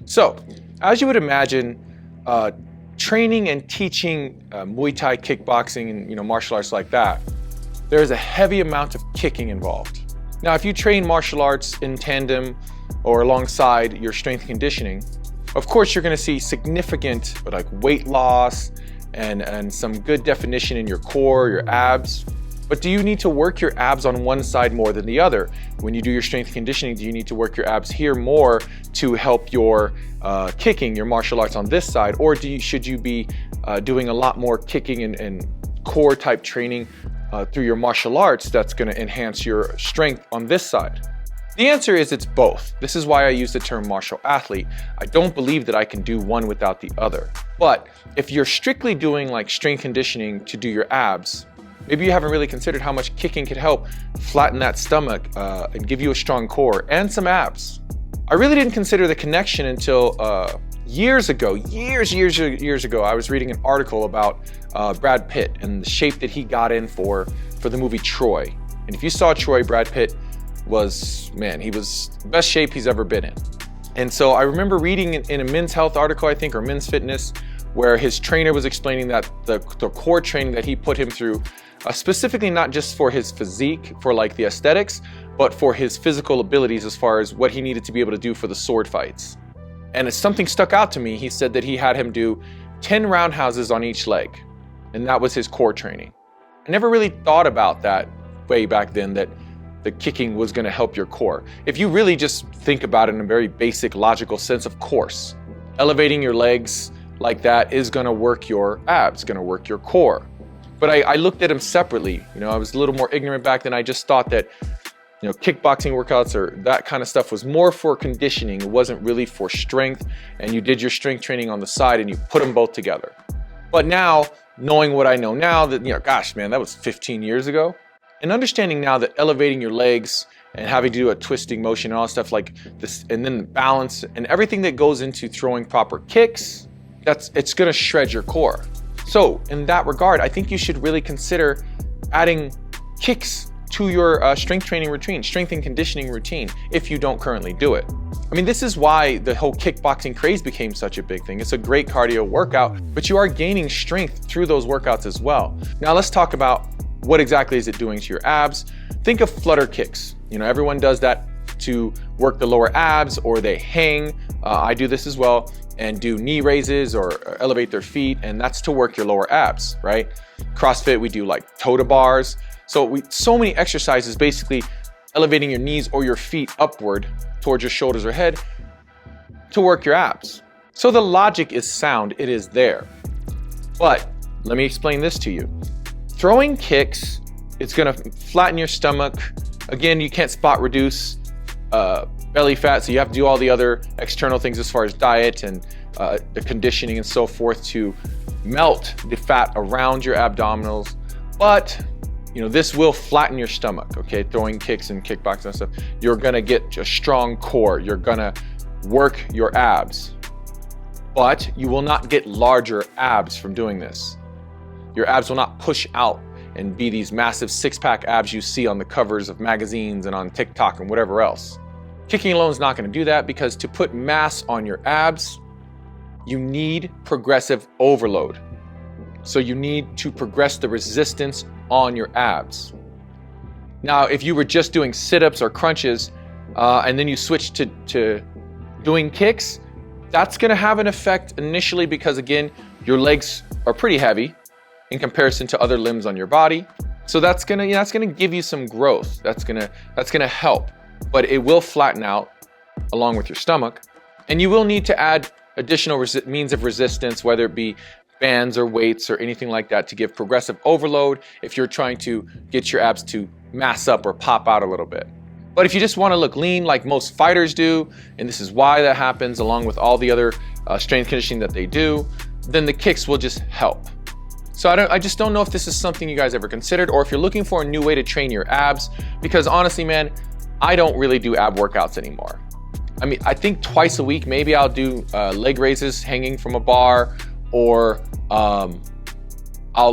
So, as you would imagine, training and teaching Muay Thai, kickboxing, and martial arts like that, there is a heavy amount of kicking involved. Now, if you train martial arts in tandem or alongside your strength and conditioning, of course you're going to see significant weight loss and some good definition in your core, your abs. But do you need to work your abs on one side more than the other? When you do your strength and conditioning, do you need to work your abs here more to help your kicking, your martial arts on this side? Or should you be doing a lot more kicking and core type training through your martial arts that's going to enhance your strength on this side? The answer is it's both. This is why I use the term martial athlete. I don't believe that I can do one without the other. But if you're strictly doing strength conditioning to do your abs, maybe you haven't really considered how much kicking could help flatten that stomach and give you a strong core and some abs. I really didn't consider the connection until years ago, I was reading an article about Brad Pitt and the shape that he got in for the movie Troy. And if you saw Troy, Brad Pitt he was the best shape he's ever been in. And so I remember reading in a Men's Health article, I think, or Men's Fitness, where his trainer was explaining that the core training that he put him through, specifically not just for his physique, for the aesthetics, but for his physical abilities as far as what he needed to be able to do for the sword fights. And it's something stuck out to me. He said that he had him do 10 roundhouses on each leg, and that was his core training. I never really thought about that way back then, that the kicking was going to help your core. If you really just think about it in a very basic, logical sense, of course, elevating your legs like that is going to work your abs, going to work your core. But I looked at them separately. I was a little more ignorant back then. I just thought that kickboxing workouts or that kind of stuff was more for conditioning. It wasn't really for strength, and you did your strength training on the side and you put them both together. But now, knowing what I know now, that gosh man, that was 15 years ago. And understanding now that elevating your legs and having to do a twisting motion and all stuff like this, and then the balance and everything that goes into throwing proper kicks, it's gonna shred your core. So in that regard, I think you should really consider adding kicks to your strength training routine, strength and conditioning routine, if you don't currently do it. I mean, this is why the whole kickboxing craze became such a big thing. It's a great cardio workout, but you are gaining strength through those workouts as well. Now let's talk about what exactly is it doing to your abs. Think of flutter kicks. Everyone does that to work the lower abs, or they hang. I do this as well, and do knee raises or elevate their feet, and that's to work your lower abs, right? CrossFit, we do toe to bars. So many exercises basically elevating your knees or your feet upward towards your shoulders or head to work your abs. So the logic is sound, it is there. But let me explain this to you. Throwing kicks, it's gonna flatten your stomach. Again, you can't spot reduce belly fat, so you have to do all the other external things as far as diet and the conditioning and so forth to melt the fat around your abdominals. But this will flatten your stomach, okay? Throwing kicks and kickboxing and stuff. You're gonna get a strong core. You're gonna work your abs. But you will not get larger abs from doing this. Your abs will not push out and be these massive six-pack abs you see on the covers of magazines and on TikTok and whatever else. Kicking alone is not gonna do that, because to put mass on your abs, you need progressive overload. So you need to progress the resistance on your abs. Now, if you were just doing sit-ups or crunches, and then you switch to doing kicks, that's gonna have an effect initially, because again, your legs are pretty heavy in comparison to other limbs on your body. So that's gonna give you some growth. That's gonna help, but it will flatten out along with your stomach. And you will need to add additional means of resistance, whether it be bands or weights or anything like that, to give progressive overload if you're trying to get your abs to mass up or pop out a little bit. But if you just want to look lean like most fighters do, and this is why that happens along with all the other strength conditioning that they do, then the kicks will just help. So I just don't know if this is something you guys ever considered, or if you're looking for a new way to train your abs, because honestly, man, I don't really do ab workouts anymore. I mean, I think twice a week, maybe I'll do leg raises hanging from a bar, or I'll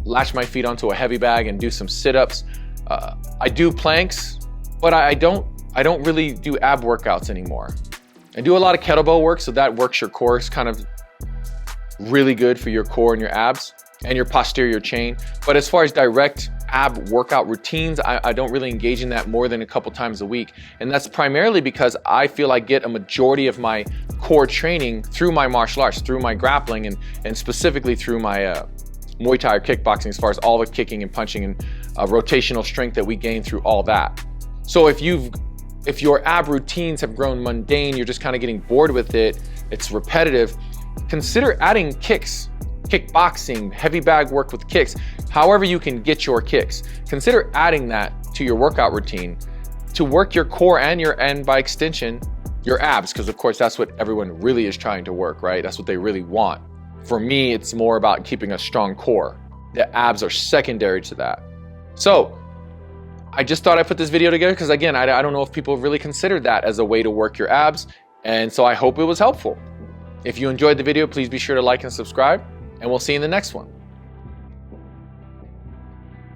latch my feet onto a heavy bag and do some sit-ups. I do planks, but I don't really do ab workouts anymore. I do a lot of kettlebell work, so that works your core. It's kind of really good for your core and your abs and your posterior chain. But as far as direct ab workout routines, I don't really engage in that more than a couple times a week. And that's primarily because I feel I get a majority of my core training through my martial arts, through my grappling, and specifically through my Muay Thai or kickboxing, as far as all the kicking and punching and rotational strength that we gain through all that. So if your ab routines have grown mundane, you're just kind of getting bored with it, it's repetitive, consider adding kicks, kickboxing, heavy bag work with kicks, however you can get your kicks. Consider adding that to your workout routine to work your core and by extension, your abs, because of course that's what everyone really is trying to work, right? That's what they really want. For me, it's more about keeping a strong core. The abs are secondary to that. So I just thought I'd put this video together because, again, I don't know if people really considered that as a way to work your abs, and so I hope it was helpful. If you enjoyed the video, please be sure to like and subscribe, and we'll see you in the next one.